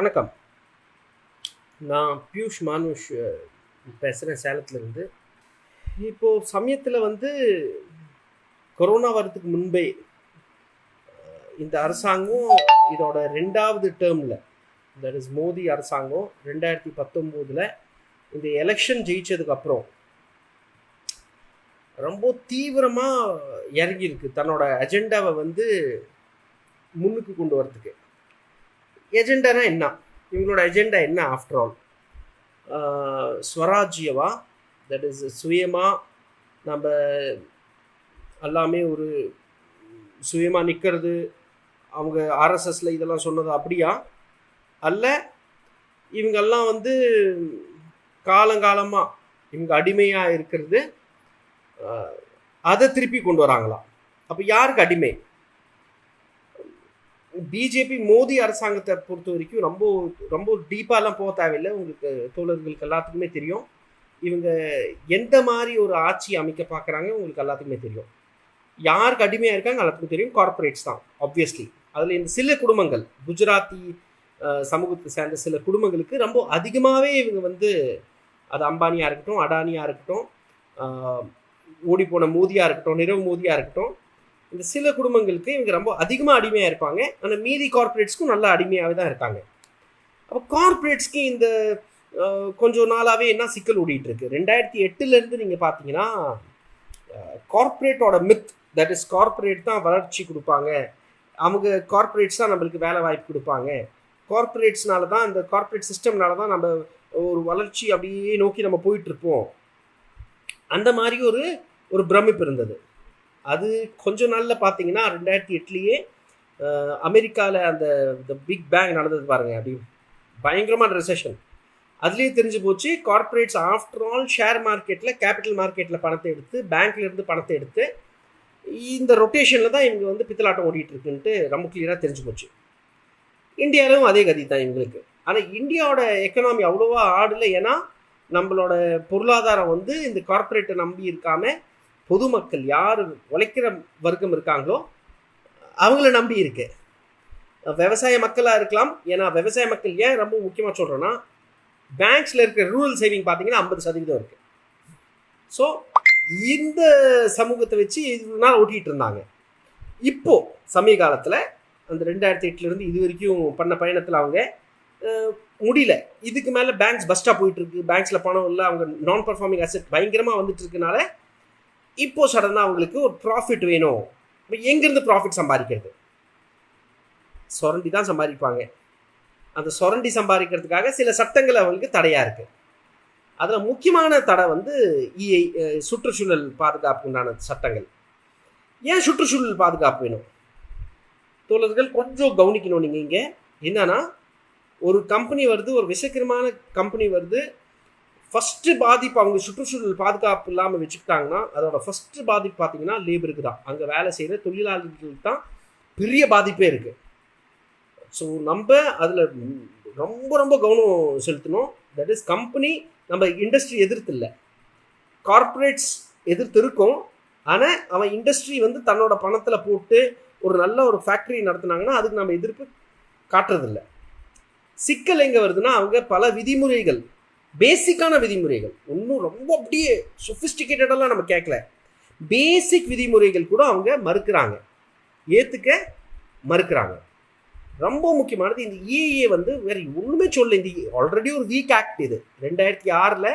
வணக்கம். நான் பியூஷ் மானுஷ் பேசுகிறேன் சேலத்துலேருந்து. இப்போது சமயத்தில் கொரோனா வரதுக்கு முன்பே இந்த அரசாங்கம் இதோட 2வது டேர்மில், தட் இஸ் மோடி அரசாங்கம் 2019 இந்த எலெக்ஷன் ஜெயிச்சதுக்கப்புறம் ரொம்ப தீவிரமாக இறங்கியிருக்கு தன்னோட அஜெண்டாவை முன்னுக்கு கொண்டு வரதுக்கு. எஜெண்டானா என்ன? இவங்களோட எஜெண்டா என்ன? ஆஃப்டர் ஆல் ஸ்வராஜ்யவா, தட் இஸ் சுயமாக நம்ம எல்லாமே ஒரு சுயமாக நிற்கிறது, அவங்க ஆர்எஸ்எஸில் இதெல்லாம் சொன்னது அப்படியா? அல்ல இவங்கெல்லாம் காலங்காலமாக இவங்க அடிமையாக இருக்கிறது, அதை திருப்பி கொண்டு வராங்களா? அப்போ யாருக்கு அடிமை? பிஜேபி மோடி அரசாங்கத்தை பொறுத்த வரைக்கும் ரொம்ப ரொம்ப டீப்பாலாம் போக தேவையில்லை. உங்களுக்கு தோழர்களுக்கு எல்லாத்துக்குமே தெரியும் இவங்க எந்த மாதிரி ஒரு ஆட்சி அமைக்க பார்க்குறாங்க. உங்களுக்கு எல்லாத்துக்குமே தெரியும் யாருக்கு அடிமையாக இருக்காங்க. எல்லாத்துக்கும் தெரியும், கார்பரேட்ஸ் தான் ஆப்வியஸ்லி. அதில் இந்த சில குடும்பங்கள், குஜராத்தி சமூகத்தை சேர்ந்த சில குடும்பங்களுக்கு ரொம்ப அதிகமாகவே இவங்க அது அம்பானியாக இருக்கட்டும், அடானியாக இருக்கட்டும், ஓடிப்போன மோதியாக இருக்கட்டும், நிரவ் மோதியாக இருக்கட்டும், இந்த சில குடும்பங்களுக்கு இவங்க ரொம்ப அதிகமாக அடிமையாக இருப்பாங்க. ஆனால் மீதி கார்பரேட்ஸ்க்கும் நல்ல அடிமையாகவே தான் இருக்காங்க. அப்போ கார்பரேட்ஸ்க்கு இந்த கொஞ்சம் நாளாகவே என்ன சிக்கல் ஓடிட்டுருக்கு. 2008 நீங்கள் பார்த்தீங்கன்னா கார்பரேட்டோட மித், தட் இஸ் கார்பரேட் தான் வளர்ச்சி கொடுப்பாங்க, அவங்க கார்பரேட்ஸ் தான் நம்மளுக்கு வேலை வாய்ப்பு கொடுப்பாங்க, கார்பரேட்ஸ்னால தான், இந்த கார்பரேட் சிஸ்டம்னால தான் நம்ம ஒரு வளர்ச்சி அப்படியே நோக்கி நம்ம போயிட்டுருப்போம். அந்த மாதிரி ஒரு பிரமிப்பு இருந்தது. அது கொஞ்ச நாளில் பார்த்தீங்கன்னா 2008 அமெரிக்காவில் அந்த பிக் பேங் நடந்தது பாருங்கள், அப்படி பயங்கரமான ரெசெஷன். அதுலேயே தெரிஞ்சு போச்சு கார்பரேட்ஸ் ஆஃப்டர் ஆல் ஷேர் மார்க்கெட்டில், கேபிட்டல் மார்க்கெட்டில் பணத்தை எடுத்து, பேங்க்லேருந்து பணத்தை எடுத்து இந்த ரொட்டேஷனில் தான் இவங்க பித்தலாட்டம் ஓடிட்டுருக்குன்ட்டு ரொம்ப கிளியராக தெரிஞ்சு போச்சு. இந்தியாவிலும் அதே கதி தான் இவங்களுக்கு. ஆனால் இந்தியாவோட எக்கனாமி அவ்வளோவா ஆடலை. ஏன்னா நம்மளோட பொருளாதாரம் இந்த கார்பரேட்டை நம்பி இருக்காமல் பொதுமக்கள், யார் உழைக்கிற வர்க்கம் இருக்காங்களோ அவங்கள நம்பி இருக்கு. விவசாய மக்களாக இருக்கலாம். ஏன்னா விவசாய மக்கள் ஏன் ரொம்ப முக்கியமாக சொல்கிறோன்னா, பேங்க்ஸில் இருக்கிற ரூரல் சேவிங் பார்த்தீங்கன்னா 50% இருக்குது. ஸோ இந்த சமூகத்தை வச்சு இது நாள் ஓட்டிகிட்டு இருந்தாங்க. இப்போது சமீப காலத்தில் அந்த 2008 இது வரைக்கும் பண்ண பயணத்தில் அவங்க முடியல. இதுக்கு மேலே பேங்க்ஸ் பஸ்ட்டாக போயிட்டுருக்கு, பேங்க்ஸில் பணம் இல்லை, அவங்க நான் பர்ஃபார்மிங் அசெட் பயங்கரமாக வந்துட்டு இருக்கனால இப்போ சடனாக அவங்களுக்கு ஒரு ப்ராஃபிட் வேணும். இப்போ எங்கேருந்து ப்ராஃபிட் சம்பாதிக்கிறது? சுரண்டி தான் சம்பாதிப்பாங்க. அந்த சுரண்டி சம்பாதிக்கிறதுக்காக சில சட்டங்கள் அவங்களுக்கு தடையாக இருக்குது. அதில் முக்கியமான தடை இஐ, சுற்றுச்சூழல் பாதுகாப்பு உண்டான சட்டங்கள். ஏன் சுற்றுச்சூழல் பாதுகாப்பு வேணும்? தோழர்கள் கொஞ்சம் கவனிக்கணும். நீங்கள் இங்கே என்னன்னா, ஒரு கம்பெனி வருது, ஒரு விஷக்கிரமான கம்பெனி வருது, ஃபஸ்ட்டு பாதிப்பு அவங்க சுற்றுச்சூழல் பாதுகாப்பு இல்லாமல் வச்சுக்கிட்டாங்கன்னா அதோட ஃபஸ்ட்டு பாதிப்பு பார்த்தீங்கன்னா லேபருக்கு தான், அங்கே வேலை செய்கிற தொழிலாளர்களுக்கு தான் பெரிய பாதிப்பே இருக்குது. ஸோ நம்ம அதில் ரொம்ப ரொம்ப கவனம் செலுத்தணும். தட் இஸ் கம்பெனி, நம்ம இண்டஸ்ட்ரி எதிர்த்து இல்லை, கார்பரேட்ஸ் எதிர்த்து இருக்கும். ஆனால் அவன் இண்டஸ்ட்ரி தன்னோட பணத்தில் போட்டு ஒரு நல்ல ஒரு ஃபேக்ட்ரி நடத்துனாங்கன்னா அதுக்கு நம்ம எதிர்ப்பு காட்டுறதில்ல. சிக்கல் எங்கே வருதுன்னா, அவங்க பல விதிமுறைகள், பேசிக்கான விதிமுறைகள், ஒன்றும் ரொம்ப அப்படியே சொஃபிஸ்டிகேட்டடெல்லாம் நம்ம கேட்கல, பேசிக் விதிமுறைகள் கூட அவங்க மறுக்கிறாங்க, ஏற்றுக்க மறுக்கிறாங்க. ரொம்ப முக்கியமானது இந்த இஏஏ வேறு ஒன்றுமே சொல்ல. இந்த ஆல்ரெடி ஒரு வீக் ஆக்ட். இது 2006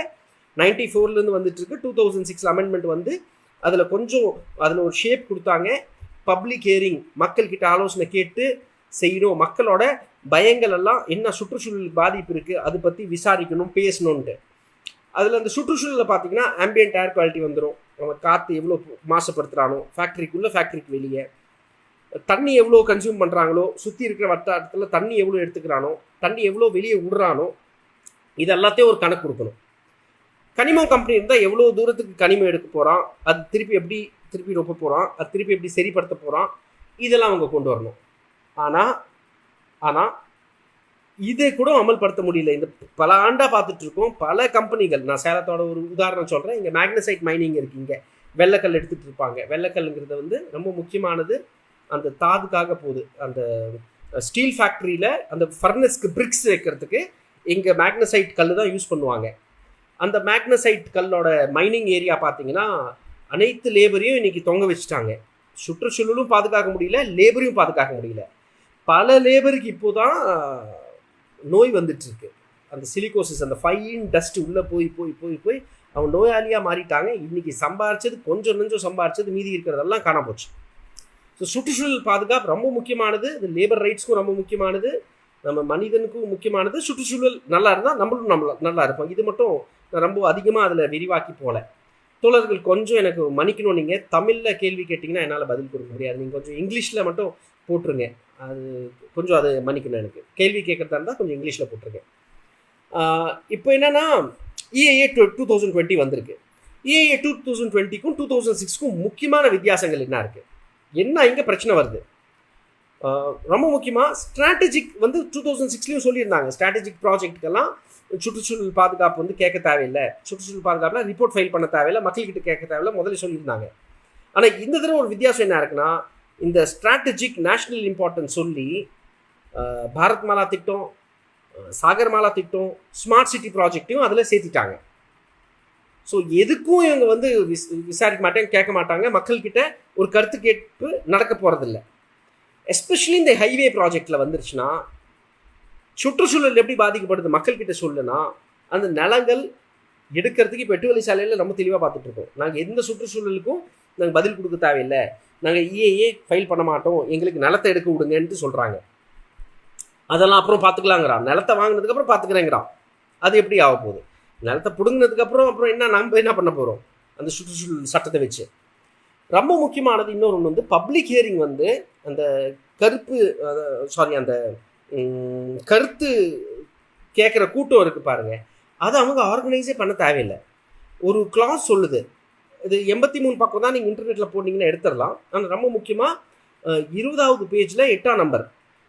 94 வந்துட்டுருக்கு. 2006 அமெண்ட்மெண்ட் அதில் கொஞ்சம் அதில் ஒரு ஷேப் கொடுத்தாங்க. பப்ளிக் ஹியரிங், மக்கள்கிட்ட ஆலோசனை கேட்டு செய்யணும், மக்களோட பயங்கள் எல்லாம் என்ன, சுற்றுச்சூழல் பாதிப்பு இருக்குது அதை பற்றி விசாரிக்கணும், பேசணுன்ட்டு. அதில் அந்த சூழலில் பார்த்தீங்கன்னா ஆம்பியன்ட் ஏர் குவாலிட்டி வந்துடும், நம்ம காற்று எவ்வளோ மாசுபடுத்துகிறானோ, ஃபேக்ட்ரிக்குள்ளே ஃபேக்ட்ரிக்கு வெளியே தண்ணி எவ்வளோ கன்சியூம் பண்ணுறாங்களோ, சுற்றி இருக்கிற வட்டாரத்தில் தண்ணி எவ்வளோ எடுத்துக்கிறானோ, தண்ணி எவ்வளோ வெளியே விடுறானோ, இது எல்லாத்தையும் ஒரு கணக்கு கொடுக்கணும். கனிமம் கம்பெனி இருந்தால் எவ்வளோ தூரத்துக்கு கனிமம் எடுக்க போகிறான், அது திருப்பி ரொப்ப போகிறான், அது திருப்பி எப்படி சரிப்படுத்த போகிறான், இதெல்லாம் அவங்க கொண்டு வரணும். ஆனால் இதை கூட அமல்படுத்த முடியல. இந்த பல ஆண்டாக பார்த்துட்ருக்கோம் பல கம்பெனிகள். நான் சேலத்தோட ஒரு உதாரணம் சொல்கிறேன். இங்கே மேக்னசைட் மைனிங் இருக்குது, இங்கே வெள்ளைக்கல் எடுத்துகிட்டு இருப்பாங்க. வெள்ளைக்கல்லுங்கிறது ரொம்ப முக்கியமானது, அந்த தாதுக்காக போகுது, அந்த ஸ்டீல் ஃபேக்ட்ரியில் அந்த ஃபர்னஸ்க்கு பிரிக்ஸ் வைக்கிறதுக்கு இங்கே மேக்னசைட் கல் தான் யூஸ் பண்ணுவாங்க. அந்த மேக்னசைட் கல்லோட மைனிங் ஏரியா பார்த்தீங்கன்னா அனைத்து லேபரையும் இன்றைக்கி தொங்க வச்சுட்டாங்க. சுற்றுச்சூழலும் பாதுகாக்க முடியல, லேபரையும் பாதுகாக்க முடியல. பல லேபருக்கு இப்போ தான் நோய் வந்துட்டுருக்கு. அந்த சிலிகோசிஸ், அந்த ஃபைன் டஸ்ட் உள்ளே போய் போய் போய் போய் அவங்க நோயாளியாக மாறிட்டாங்க. இன்றைக்கி சம்பாரிச்சது கொஞ்சம் நெஞ்சம் சம்பாரிச்சது, மீதி இருக்கிறதெல்லாம் காண போச்சு. ஸோ சுற்றுச்சூழல் பாதுகாப்பு ரொம்ப முக்கியமானது. இது லேபர் ரைட்ஸ்க்கும் ரொம்ப முக்கியமானது, நம்ம மனிதனுக்கும் முக்கியமானது. சுற்றுச்சூழல் நல்லா இருந்தால் நம்மளும் நல்லா இருப்போம். இது மட்டும் நான் ரொம்ப அதிகமாக அதில் விரிவாக்கி போகல. தோழர்கள் கொஞ்சம் எனக்கு மன்னிக்கணும், நீங்கள் தமிழில் கேள்வி கேட்டிங்கன்னா என்னால் பதில் கொடுக்க முடியாது. நீங்கள் கொஞ்சம் இங்கிலீஷில் மட்டும் போட்டுருங்க. அது கொஞ்சம் அது மன்னிக்கணும். எனக்கு கேள்வி கேட்குறதா இருந்தால் கொஞ்சம் இங்கிலீஷில் போட்டுருங்க. இப்போ என்னென்னா EIA 2020 வந்திருக்கு. EIA 2020க்கும் 2006க்கும் முக்கியமான வித்தியாசங்கள் என்ன இருக்குது, என்ன இங்கே பிரச்சனை வருது? ரொம்ப முக்கியமாக ஸ்ட்ராட்டஜிக் வந்து 2006லேயும் சொல்லியிருந்தாங்க. ஸ்ட்ராட்டஜிக் ப்ராஜெக்ட்டுக்கெல்லாம் சுற்றுச்சூழல் பாதுகாப்பு வந்து கேட்க தேவையில்லை, சுற்றுச்சூழல் பாதுகாப்பில் ரிப்போர்ட் ஃபைல் பண்ண தேவையில்லை, மக்கள்கிட்ட கேட்க தேவையில்லை, முதல்ல சொல்லியிருந்தாங்க. ஆனால் இந்த தடவை ஒரு வித்தியாசம் என்ன இருக்குன்னா, இந்த ஸ்ட்ராட்டஜிக் நேஷ்னல் இம்பார்ட்டன்ஸ் சொல்லி பாரத் மாலா திட்டம், சாகர் மாலா திட்டம், ஸ்மார்ட் சிட்டி ப்ராஜெக்டையும் அதில் சேர்த்திட்டாங்க. ஸோ எதுக்கும் இவங்க வந்து விசாரிக்க மாட்டாங்க, கேட்க மாட்டாங்க, மக்கள்கிட்ட ஒரு கருத்து கேட்பு நடக்க போகிறதில்ல. எஸ்பெஷலி இந்த ஹைவே ப்ராஜெக்டில் வந்துருச்சுன்னா சுற்றுச்சூழல் எப்படி பாதிக்கப்படுது மக்கள்கிட்ட சொல்லுன்னா, அந்த நிலங்கள் எடுக்கிறதுக்கு இப்போ 8 வழி சாலையில் ரொம்ப தெளிவாக பார்த்துட்ருக்கோம். நாங்கள் எந்த சுற்றுச்சூழலுக்கும் நாங்கள் பதில் கொடுக்க தேவையில்லை, நாங்கள் EIA ஃபைல் பண்ண மாட்டோம், எங்களுக்கு நிலத்தை எடுக்க விடுங்கன்ட்டு சொல்கிறாங்க. அதெல்லாம் அப்புறம் பார்த்துக்கலாங்கிறான். நிலத்தை வாங்கினதுக்கப்புறம் பார்த்துக்கிறேங்கிறான். அது எப்படி ஆக போகுது? நிலத்தை பிடுங்கினதுக்கப்புறம் அப்புறம் என்ன நம்ம என்ன பண்ண போகிறோம் அந்த சுற்றுச்சூழல் சட்டத்தை வச்சு? ரொம்ப முக்கியமானது இன்னொரு வந்து பப்ளிக் ஹியரிங் வந்து அந்த அந்த கருத்து கேட்குற கூட்டம் இருக்குது பாருங்கள், அதை அவங்க ஆர்கனைஸே பண்ண தேவையில்லை. ஒரு கிளாஸ் சொல்லுது, இது 83 பக்கம் தான், நீங்கள் இன்டர்நெட்டில் போனீங்கன்னா எடுத்துடலாம். ஆனால் ரொம்ப முக்கியமாக 20வது பேஜில் 8ஆம் நம்பர்,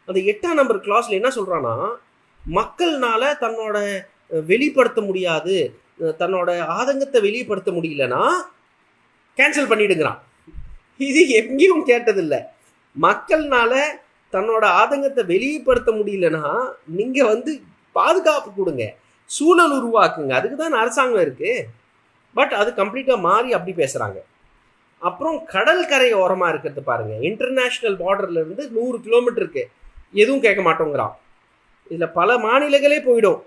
அந்த 8ஆம் நம்பர் கிளாஸில் என்ன சொல்கிறான்னா, மக்கள்னால தன்னோட வெளிப்படுத்த முடியாது, தன்னோட ஆதங்கத்தை வெளிப்படுத்த முடியலன்னா கேன்சல் பண்ணிடுங்கிறான். இது எங்கேயும் கேட்டதில்லை. மக்கள்னால தன்னோட ஆதங்கத்தை வெளிப்படுத்த முடியலன்னா நீங்கள் வந்து பாதுகாப்பு கொடுங்க, சூழல் உருவாக்குங்க, அதுக்கு தான் அரசாங்கம் இருக்குது. பட் அது கம்ப்ளீட்டாக மாறி அப்படி பேசுகிறாங்க. அப்புறம் கடல் கரை ஓரமாக இருக்கிறது பாருங்கள், இன்டர்நேஷ்னல் பார்டர்லேருந்து 100 கிலோமீட்டருக்கு எதுவும் கேட்க மாட்டோங்கிறான். இதில் பல மாநிலங்களே போயிடும்,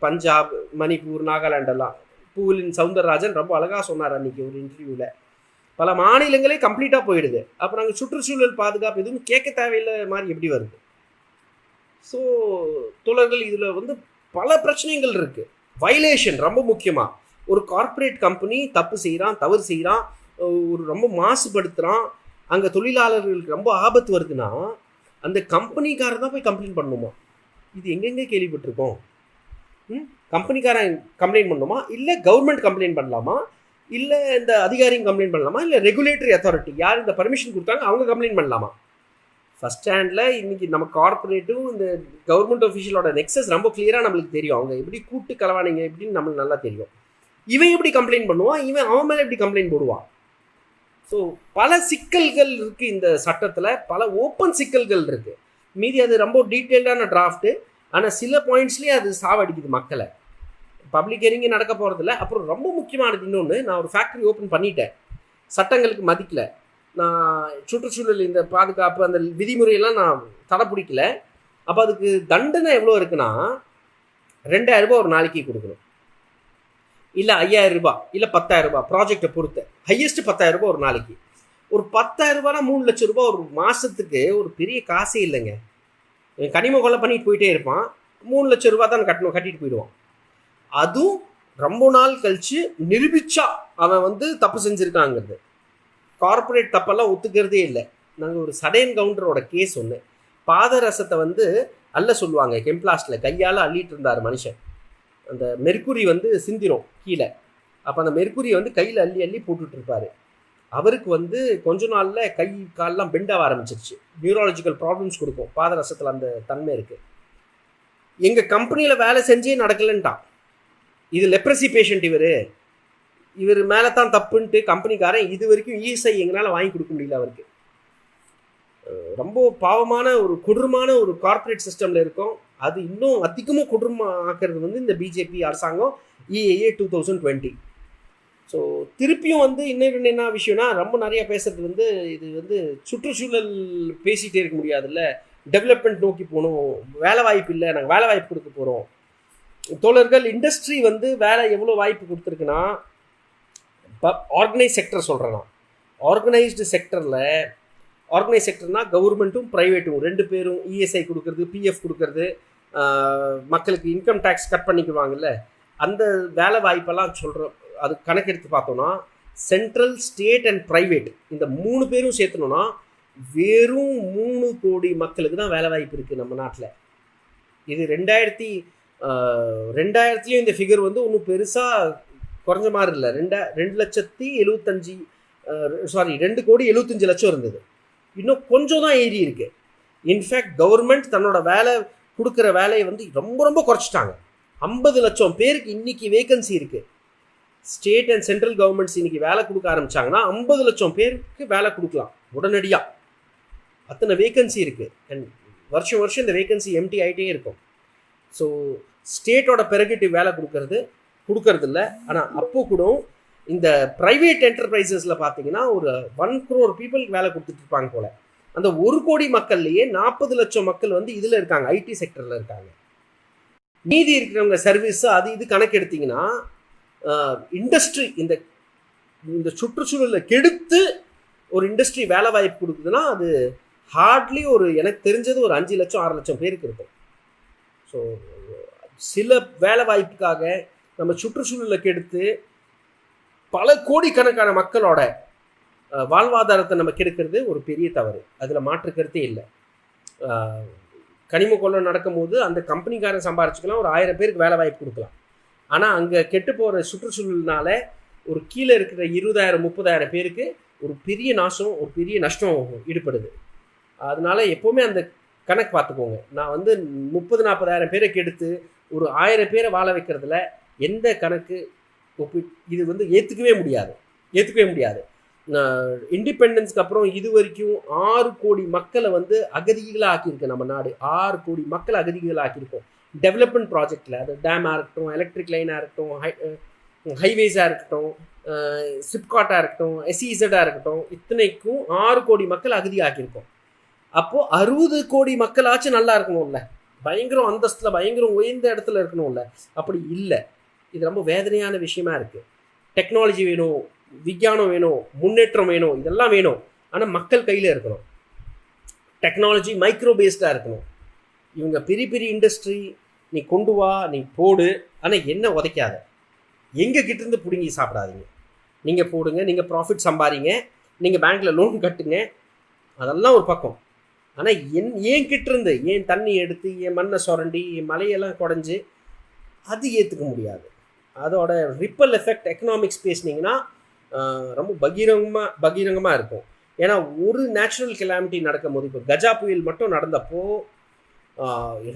பஞ்சாப், மணிப்பூர், நாகாலாண்டெல்லாம். பூவிலின் சவுந்தரராஜன் ரொம்ப அழகாக சொன்னார் அன்றைக்கி ஒரு இன்டர்வியூவில். பல மாநிலங்களே கம்ப்ளீட்டாக போயிடுது. அப்புறம் அங்கே சுற்றுச்சூழல் பாதுகாப்பு எதுவும் கேட்க தேவையில்லை மாதிரி எப்படி வருது? ஸோ தோழர்கள், இதில் வந்து பல பிரச்சனைகள் இருக்குது. வயலேஷன் ரொம்ப முக்கியமாக, ஒரு கார்ப்பரேட் கம்பெனி தப்பு செய்கிறான், தவறு செய்கிறான், ஒரு ரொம்ப மாசுபடுத்துகிறான், அங்கே தொழிலாளர்களுக்கு ரொம்ப ஆபத்து வருதுன்னா அந்த கம்பெனிக்காரர் தான் போய் கம்ப்ளைண்ட் பண்ணணுமா? இது எங்கெங்கே கேள்விப்பட்டிருக்கோம்? கம்பெனிக்காரன் கம்ப்ளைண்ட் பண்ணணுமா, இல்லை கவர்மெண்ட் கம்ப்ளைண்ட் பண்ணலாமா, இல்லை இந்த அதிகாரியும் கம்ப்ளைண்ட் பண்ணலாமா, இல்லை ரெகுலேட்டரி அத்தாரிட்டி யார் இந்த பர்மிஷன் கொடுத்தாங்க அவங்க கம்ப்ளைண்ட் பண்ணலாமா? ஃபஸ்ட் ஹேண்டில் இன்றைக்கி நம்ம கார்பரேட்டும் இந்த கவர்மெண்ட் ஆஃபீஷியலோட நெக்ஸஸ் ரொம்ப கிளியராக நம்மளுக்கு தெரியும். அவங்க எப்படி கூட்டு கலவானீங்க எப்படின்னு நம்மளுக்கு நல்லா தெரியும். இவன் எப்படி கம்ப்ளைண்ட் பண்ணுவான், அவன் மேலே எப்படி கம்ப்ளைண்ட் போடுவான்? ஸோ பல சிக்கல்கள் இருக்குது இந்த சட்டத்தில், பல ஓப்பன் சிக்கல்கள் இருக்குது. மீதி அது ரொம்ப டீட்டெயில்டான டிராஃப்ட்டு, ஆனால் சில பாயிண்ட்ஸ்லேயே அது சாவடிக்குது மக்களை. பப்ளிக் ஹியரிங்கே நடக்க போகிறதில்ல. அப்புறம் ரொம்ப முக்கியமானது இன்னொன்று, நான் ஒரு ஃபேக்ட்ரி ஓப்பன் பண்ணிட்டேன், சட்டங்களுக்கு மதிக்கலை, நான் சுற்றுச்சூழல் இந்த பாதுகாப்பு அந்த விதிமுறையெல்லாம் நான் தடை பிடிக்கல. அப்போ அதுக்கு தண்டனை எவ்வளோ இருக்குன்னா, 2000 ரூபாய் ஒரு நாளைக்கு கொடுக்கணும், இல்லை 5000 ரூபாய், இல்லை 10,000 ரூபாய், ப்ராஜெக்டை பொறுத்து. ஹையஸ்ட்டு 10,000 ரூபாய் ஒரு நாளைக்கு. ஒரு 10,000 ரூபாய்னா 3 லட்சம் ரூபாய் ஒரு மாதத்துக்கு ஒரு பெரிய காசே இல்லைங்க. கனிம கொலை பண்ணிட்டு போயிட்டே இருப்பான், 3 லட்சம் ரூபாய் தான் கட்டிட்டு போயிடுவான். அதுவும் ரொம்ப நாள் கழித்து நிரூபிச்சா அவன் வந்து தப்பு செஞ்சுருக்காங்கிறது. கார்பரேட் தப்பெல்லாம் ஒத்துக்கிறதே இல்லை. நாங்கள் ஒரு சடையன் கவுண்டரோட கேஸ் ஒன்று, பாதரசத்தை வந்து அள்ள சொல்லுவாங்க கெம்ப்ளாஸ்டில், கையால் அள்ளிட்டு இருந்தார் மனுஷன். அந்த மெர்க்குரி வந்து சிந்திரும் கீழே, அப்போ அந்த மெர்க்குரியை வந்து கையில் அள்ளி அள்ளி போட்டுட்ருப்பார். அவருக்கு வந்து கொஞ்ச நாளில் கை காலெலாம் பெண்டாக ஆரம்பிச்சிருச்சு, நியூராலஜிக்கல் ப்ராப்ளம்ஸ் கொடுக்கும், பாதரசத்தில் அந்த தன்மை இருக்குது. எங்கள் கம்பெனியில் வேலை செஞ்சே நடக்கலைன்ட்டான். இது லெப்ரசி பேஷண்ட், இவர் மேலே தான் தப்புன்ட்டு கம்பெனிக்காரன் இது வரைக்கும் ESI எங்களால் வாங்கி கொடுக்க முடியல அவருக்கு. ரொம்ப பாவமான ஒரு கொடூரமான ஒரு கார்ப்பரேட் சிஸ்டமில் இருக்கோம். அது இன்னும் அதிகமாக கொடூரமாக்குறது வந்து இந்த பிஜேபி அரசாங்கம் EAA 2020. ஸோ திருப்பியும் வந்து இன்னொரு என்ன விஷயம்னா, ரொம்ப நிறையா பேசுறது வந்து இது வந்து சுற்றுச்சூழல் பேசிகிட்டே இருக்க முடியாதுல்ல, டெவலப்மெண்ட் நோக்கி போகணும், வேலை வாய்ப்பு இல்லை, நாங்கள் வேலை வாய்ப்பு கொடுக்க போகிறோம். தோழர்கள், இண்டஸ்ட்ரி வந்து வேலை எவ்வளோ வாய்ப்பு கொடுத்துருக்குன்னா, இப்போ ஆர்கனைஸ் செக்டர் சொல்கிறேன் நான். ஆர்கனைஸ்டு செக்டர்னா கவர்மெண்ட்டும் ப்ரைவேட்டும் ரெண்டு பேரும் இஎஸ்ஐ கொடுக்கறது, பிஎஃப் கொடுக்கறது, மக்களுக்கு இன்கம் டேக்ஸ் கட் பண்ணிக்குவாங்கல்ல, அந்த வேலை வாய்ப்பெல்லாம் சொல்கிறோம். அது கணக்கெடுத்து பார்த்தோன்னா சென்ட்ரல், ஸ்டேட் அண்ட் ப்ரைவேட் இந்த 3 பேரும் சேர்த்தணும்னா வெறும் 3 கோடி மக்களுக்கு தான் வேலை வாய்ப்பு இருக்குது நம்ம நாட்டில். இது 2000 இந்த ஃபிகர் வந்து ஒன்றும் பெருசாக குறைஞ்ச மாதிரி இல்லை. 2 கோடி 75 லட்சம் இருந்தது. இன்னும் கொஞ்சம் தான் ஏறி இருக்கு. இன்ஃபேக்ட் கவர்மெண்ட் தன்னோட வேலை கொடுக்குற வேலையை வந்து ரொம்ப ரொம்ப குறைச்சிட்டாங்க. 50 லட்சம் பேருக்கு இன்னைக்கு வேகன்சி இருக்குது. ஸ்டேட் அண்ட் சென்ட்ரல் கவர்மெண்ட்ஸ் இன்னைக்கு வேலை கொடுக்க ஆரம்பிச்சாங்கன்னா 50 லட்சம் பேருக்கு வேலை கொடுக்கலாம் உடனடியாக. அத்தனை வேகன்சி இருக்குது. அண்ட் வருஷம் இந்த வேகன்சி எம்டி ஆகிட்டே இருக்கும். ஸோ ஸ்டேட்டோட பெரகேட்டிவ் வேலை கொடுக்கறது இல்லை. ஆனால் அப்போ கூட இந்த ப்ரைவேட் என்டர்பிரைசஸில் பார்த்தீங்கன்னா ஒரு 1 crore பீப்புளுக்கு வேலை கொடுத்துட்டு இருப்பாங்க போல. அந்த 1 கோடி மக்கள்லேயே 40 லட்சம் மக்கள் வந்து இதில் இருக்காங்க, ஐடி செக்டரில் இருக்காங்க. மீதி இருக்கிறவங்க சர்வீஸ் அது இது கணக்கு எடுத்திங்கன்னா இண்டஸ்ட்ரி இந்த சுற்றுச்சூழலை கெடுத்து ஒரு இண்டஸ்ட்ரி வேலை வாய்ப்பு கொடுக்குதுன்னா அது ஹார்ட்லி எனக்கு தெரிஞ்சது ஒரு 5 லட்சம் 6 லட்சம் பேருக்கு இருக்கும். ஸோ சில வேலை வாய்ப்புக்காக நம்ம சுற்றுச்சூழலை கெடுத்து பல கோடிக்கணக்கான மக்களோட வாழ்வாதாரத்தை நம்ம கெடுக்கிறது ஒரு பெரிய தவறு. அதில் மாற்று கருத்தே இல்லை. கனிம கொள்ளை நடக்கும்போது அந்த கம்பெனிக்காரன் சம்பாரிச்சுக்கலாம், ஒரு 1000 பேருக்கு வேலை வாய்ப்பு கொடுக்கலாம். ஆனால் அங்கே கெட்டு போகிற சுற்றுச்சூழல்னால ஒரு கீழே இருக்கிற 20,000-30,000 பேருக்கு ஒரு பெரிய நாசம், ஒரு பெரிய நஷ்டம் ஈடுபடுது. அதனால எப்போவுமே அந்த கணக்கு பார்த்துக்கோங்க. நான் வந்து 30,000-40,000 பேரை கெடுத்து ஒரு 1000 பேரை வாழ வைக்கிறதுல எந்த கணக்கு இது வந்து ஏற்றுக்கவே முடியாது. இண்டிபெண்டன்ஸ்க்கு அப்புறம் இது வரைக்கும் 6 கோடி மக்களை வந்து அகதிகளாக ஆக்கியிருக்கு நம்ம நாடு. 6 கோடி மக்களை அகதிகளாக ஆக்கியிருக்கோம் டெவலப்மெண்ட் ப்ராஜெக்டில். அது டேமாக இருக்கட்டும், எலக்ட்ரிக் லைனாக இருக்கட்டும், ஹைவேஸாக இருக்கட்டும், சிப்காட்டாக இருக்கட்டும், SEZாக இருக்கட்டும், இத்தனைக்கும் 6 கோடி மக்கள் அகதி ஆக்கியிருக்கோம். அப்போது 60 கோடி மக்களாச்சும் நல்லா இருக்கணும்ல, பயங்கரம் அந்தஸ்தில் பயங்கரம் உயர்ந்த இடத்துல இருக்கணும்ல. அப்படி இல்லை. இது ரொம்ப வேதனையான விஷயமா இருக்குது. டெக்னாலஜி வேணும், விஞ்ஞானம் வேணும், முன்னேற்றம் வேணும், இதெல்லாம் வேணும். ஆனால் மக்கள் கையில் இருக்கணும். டெக்னாலஜி மைக்ரோ பேஸ்டாக இருக்கணும். இவங்க பெரிய பெரிய இண்டஸ்ட்ரி நீ கொண்டு வா, நீ போடு, ஆனால் என்ன உதைக்காத, எங்கள் கிட்டேருந்து பிடுங்கி சாப்பிடாதீங்க. நீங்கள் போடுங்க, நீங்கள் ப்ராஃபிட் சம்பாதிங்க, நீங்கள் பேங்க்கில் லோன் கட்டுங்க, அதெல்லாம் ஒரு பக்கம். ஆனால் ஏன் கிட்டேருந்து ஏன் தண்ணி எடுத்து என் மண்ணை சுரண்டி என் மலையெல்லாம் குடஞ்சி அது ஏற்றுக்க முடியாது. அதோட ரிப்பல் எஃபெக்ட் எக்கனாமிக்ஸ் பேசுனீங்கன்னா ரொம்ப பகிரங்கமாக இருக்கும். ஏன்னா ஒரு நேச்சுரல் கெலாமிட்டி நடக்கும் போது, இப்போ கஜா புயல் மட்டும் நடந்தப்போ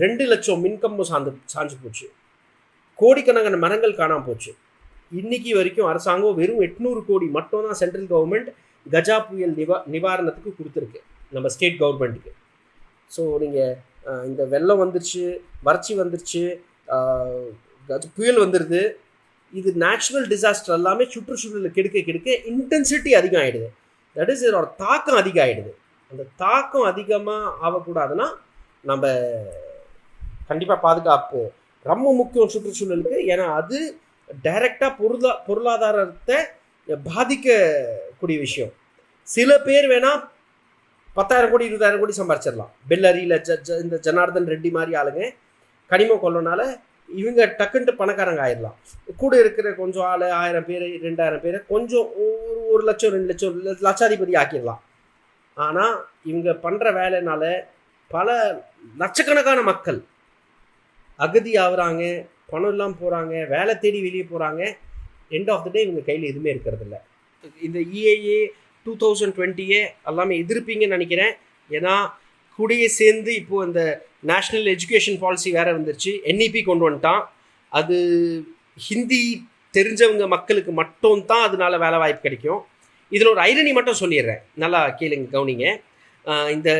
2 லட்சம் மின்கம்பம் சாஞ்சு போச்சு, கோடிக்கணக்கான மரங்கள் காணாமல் போச்சு. இன்னைக்கு வரைக்கும் அரசாங்கம் வெறும் 800 கோடி மட்டும் தான் சென்ட்ரல் கவர்மெண்ட் கஜா புயல் நிவாரணத்துக்கு கொடுத்துருக்கு நம்ம ஸ்டேட் கவர்மெண்ட்டுக்கு. ஸோ நீங்கள் இந்த வெள்ளம் வந்துருச்சு, வறட்சி வந்துருச்சு, புயல் வந்துடுது, இது நேச்சுரல் டிசாஸ்டர் எல்லாமே சுற்றுச்சூழலை கெடுக்க இன்டென்சிட்டி அதிகம் ஆகிடுது. தட் இஸ் இதோட தாக்கம் அதிகம் ஆகிடுது. அந்த தாக்கம் அதிகமாக ஆகக்கூடாதுன்னா நம்ம கண்டிப்பாக பாதுகாப்பு ரொம்ப முக்கியம் சுற்றுச்சூழலுக்கு. ஏன்னா அது டைரெக்டாக பொருளாதாரத்தை பாதிக்கக்கூடிய விஷயம். சில பேர் வேணால் 10,000 கோடி 20,000 கோடி சம்பாரிச்சிடலாம். பெல்லரியில் இந்த ஜனார்தன் ரெட்டி மாதிரி ஆளுங்க கனிம கொள்ளனால இவங்க டக்குன்ட்டு பணக்காரங்க ஆயிடலாம். கூட இருக்கிற கொஞ்சம் ஆள் 1000 பேர் 2000 பேரை கொஞ்சம் 1 லட்சம் 2 லட்சம் லட்சாதிபதி ஆக்கிடலாம். ஆனால் இவங்க பண்ணுற வேலைனால பல லட்சக்கணக்கான மக்கள் அகதி ஆகுறாங்க, பணம் இல்லாமல் போகிறாங்க, வேலை தேடி வெளியே போகிறாங்க. எண்ட் ஆஃப் த டே இவங்க கையில் எதுவுமே இருக்கிறதில்ல. இந்த EAA 2020 எல்லாமே எதிர்ப்பீங்கன்னு நினைக்கிறேன். ஏன்னா கூடயே சேர்ந்து இப்போது இந்த நேஷ்னல் எஜுகேஷன் பாலிசி வேறு வந்துருச்சு, NEP கொண்டு வந்துட்டான். அது ஹிந்தி தெரிஞ்சவங்க மக்களுக்கு மட்டும் தான் அதனால வேலை வாய்ப்பு கிடைக்கும். இதில் ஒரு ஐரணி மட்டும் சொல்லிடுறேன், நல்லா கேளுங்க, கவனிங்க. இந்த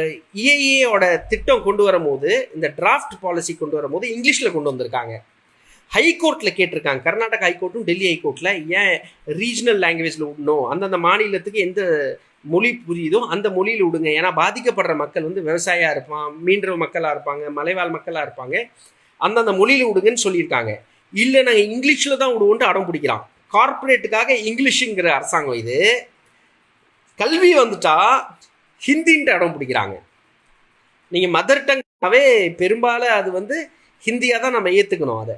இஏஏயோட திட்டம் கொண்டு வரும்போது, இந்த டிராஃப்ட் பாலிசி கொண்டு வரும்போது இங்கிலீஷில் கொண்டு வந்திருக்காங்க. ஹைகோர்ட்டில் கேட்டிருக்காங்க, கர்நாடகா ஹைகோர்ட்டும் டெல்லி ஹைகோர்ட்டில் ஏன் ரீஜனல் லாங்குவேஜில் விடணும், அந்தந்த மாநிலத்துக்கு எந்த மொழி புரியுதோ அந்த மொழியில் விடுங்க. ஏன்னா பாதிக்கப்படுற மக்கள் வந்து விவசாயியாக இருப்பான், மீனவ மக்களாக இருப்பாங்க, மலைவாழ் மக்களாக இருப்பாங்க, அந்தந்த மொழியில் விடுங்கன்னு சொல்லியிருக்காங்க. இல்லை நாங்கள் இங்கிலீஷில் தான் விடுவோன்ட்டு அடம் பிடிக்கிறான். கார்பரேட்டுக்காக இங்கிலீஷுங்கிற அரசாங்கம் இது. கல்வி வந்துட்டா ஹிந்தின்ட்டு இடம் பிடிக்கிறாங்க. நீங்கள் மதர் டங்னாவே பெரும்பாலும் அது வந்து ஹிந்தியாக தான் நம்ம ஏற்றுக்கணும். அதை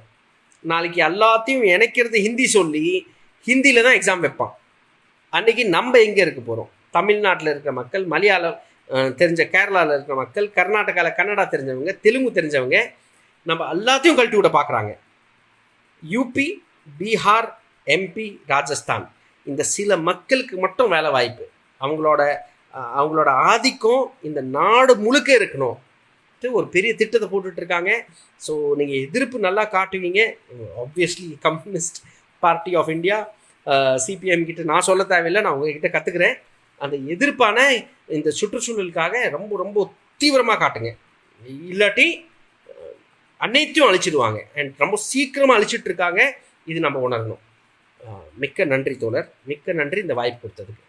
நாளைக்கு எல்லாத்தையும் இணைக்கிறது ஹிந்தி சொல்லி ஹிந்தியில் தான் எக்ஸாம் வைப்பான். அன்றைக்கி நம்ம எங்கே இருக்க போகிறோம்? தமிழ்நாட்டில் இருக்கிற மக்கள், மலையாளம் தெரிஞ்ச கேரளாவில் இருக்கிற மக்கள், கர்நாடகாவில் கன்னடா தெரிஞ்சவங்க, தெலுங்கு தெரிஞ்சவங்க, நம்ம எல்லாத்தையும் கழட்டி விட பார்க்குறாங்க. யூபி, பீகார், எம்பி, ராஜஸ்தான் இந்த சில மக்களுக்கு மட்டும் வேலை வாய்ப்பு. அவங்களோட ஆதிக்கம் இந்த நாடு முழுக்க இருக்கணும். ஒரு பெரிய திட்டத்தை போட்டுட்ருக்காங்க. ஸோ நீங்கள் எதிர்ப்பு நல்லா காட்டுவீங்க. Obviously communist party of India, CPM கிட்ட நான் சொல்ல தேவையில்லை, நான் உங்ககிட்ட கற்றுக்கிறேன். அந்த எதிர்ப்பான இந்த சுற்றுச்சூழலுக்காக ரொம்ப ரொம்ப தீவிரமாக காட்டுங்க. இல்லாட்டி அனைத்தையும் அழிச்சிடுவாங்க. அண்ட் ரொம்ப சீக்கிரமாக அழிச்சிட்ருக்காங்க. இது நம்ம உணரணும். மிக்க நன்றி தோழர், மிக்க நன்றி இந்த வாய்ப்பு கொடுத்ததுக்கு.